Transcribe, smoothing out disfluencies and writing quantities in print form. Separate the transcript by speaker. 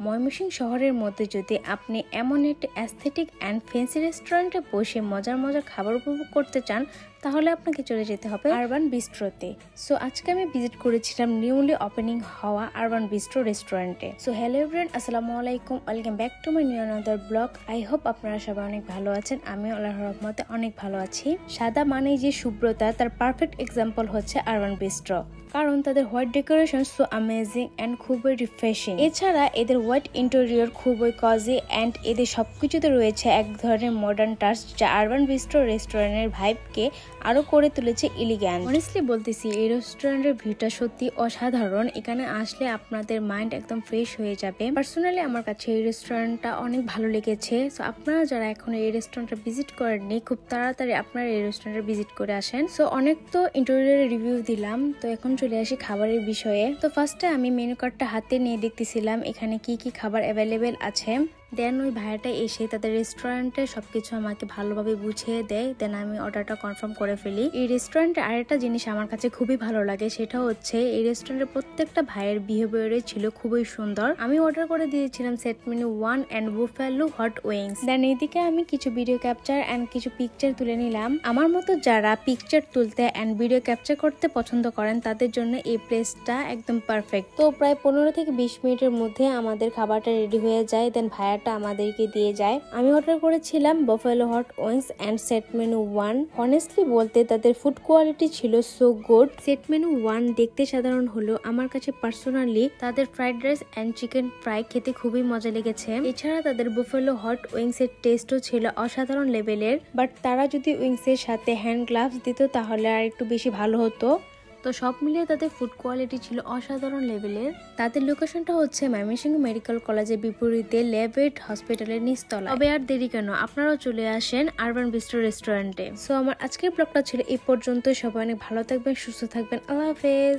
Speaker 1: ময়মনসিংহ শহরের মধ্যে যদি আপনি এমন একটি অ্যাস্থেটিক অ্যান্ড ফ্যান্সি রেস্টুরেন্টে বসে মজার খাবার উপভোগ করতে চান তাহলে আপনাকে চলে যেতে হবে আরবান বিস্ট্রোতে। সো আজকে আমি ভিজিট করেছিলাম নিউলি ওপেনিং হওয়া আরবান বিস্ট্রো রেস্টুরেন্টে। সো হ্যালো এভরিওয়ান, আসসালামু আলাইকুম, welcome back to my new another blog. I hope আপনারা সবাই অনেক ভালো আছেন। আমি আল্লাহর রহমতে অনেক ভালো আছি। সাদা মানেই যে শুভ্রতা, তার পারফেক্ট এক্সাম্পল হচ্ছে আরবান বিস্ট্রো, কারণ তাদের white decoration so amazing and খুবই রিফ্রেশিং। এছাড়া এদের হোয়াইট ইন্টেরিয়র খুবই কজি অ্যান্ড এদের সবকিছুতে রয়েছে এক ধরনের মডার্ন টাচ, যা আরবান বিস্ট্রো রেস্টুরেন্টের ভাইবকে আরো করে তুলেছে এলিগ্যান্ট। অনেস্টলি বলতেছি, এই রেস্টুরেন্টের ভিউটা সত্যি অসাধারণ। এখানে আসলে আপনাদের মাইন্ড একদম ফ্রেশ হয়ে যাবে। পার্সোনালি আমার কাছে এই রেস্টুরেন্টটা অনেক ভালো লেগেছে। সো আপনারা যারা এখন এই রেস্টুরেন্টটা ভিজিট করেননি, খুব তাড়াতাড়ি আপনারা এই রেস্টুরেন্টে ভিজিট করে আসেন। সো অনেক তো ইন্টেরিয়রের রিভিউ দিলাম, তো এখন চলে আসি খাবারের বিষয়ে। তো ফার্স্টে আমি মেনু কার্ডটা হাতে নিয়ে দেখতেছিলাম এখানে কি কি খাবার অ্যাভেলেবেল আছে। দেন ওই ভাইয়াটা এসে তাদের রেস্টুরেন্টে সবকিছু আমাকে ভালোভাবে বুঝিয়ে দেয়। দেন আমি অর্ডারটা কনফার্ম করে ফেলি। এই রেস্টুরেন্টে আরেকটা জিনিস আমার কাছে খুবই ভালো লাগে, সেটা হচ্ছে এই রেস্টুরেন্টের প্রত্যেকটা ভাইয়ের বিহেভিয়ারে ছিল খুবই সুন্দর। আমি অর্ডার করে দিয়েছিলাম set menu 1 and buffalo hot wings. Then এইদিকে আমি কিছু ভিডিও ক্যাপচার অ্যান্ড কিছু পিকচার তুলে নিলাম। আমার মতো যারা পিকচার তুলতে অ্যান্ড ভিডিও ক্যাপচার করতে পছন্দ করেন তাদের জন্য এই প্লেসটা একদম পারফেক্ট। তো প্রায় 15 থেকে 20 মিনিটের মধ্যে আমাদের খাবারটা রেডি হয়ে যায়। দেন ভাইয়াটা আমাদেরকে দিয়ে যায়। আমি অর্ডার করেছিলাম buffalo hot wings and set menu 1। Honestly বলতে তাদের ফুড কোয়ালিটি ছিল সো গুড। সেট মেনু 1 দেখতে সাধারণ হলো, আমার কাছে পার্সোনালি তাদের fried rice and chicken fry খেতে খুবই মজা লেগেছে। এছাড়া তাদের বাফালো হট উইংস এর টেস্টও ছিল অসাধারণ লেভেলের। বাট তারা যদি উইংস এর সাথে হ্যান্ড গ্লাভস দিত তাহলে আর একটু বেশি ভালো হতো। তো সব মিলিয়ে তাদের ফুড কোয়ালিটি ছিল অসাধারণ লেভেলের। তাদের লোকেশনটা হচ্ছে ময়মনসিংহ মেডিকেল কলেজের বিপরীতে লেভেট হসপিটালের নিচতলা। তবে আর দেরি কেন, আপনারাও চলে আসেন আরবান বিস্ট্রো রেস্টুরেন্টে। সো আমার আজকের ব্লগটা ছিল এই পর্যন্ত। সবাই অনেক ভালো থাকবেন, সুস্থ থাকবেন। আল্লাহ হাফেজ।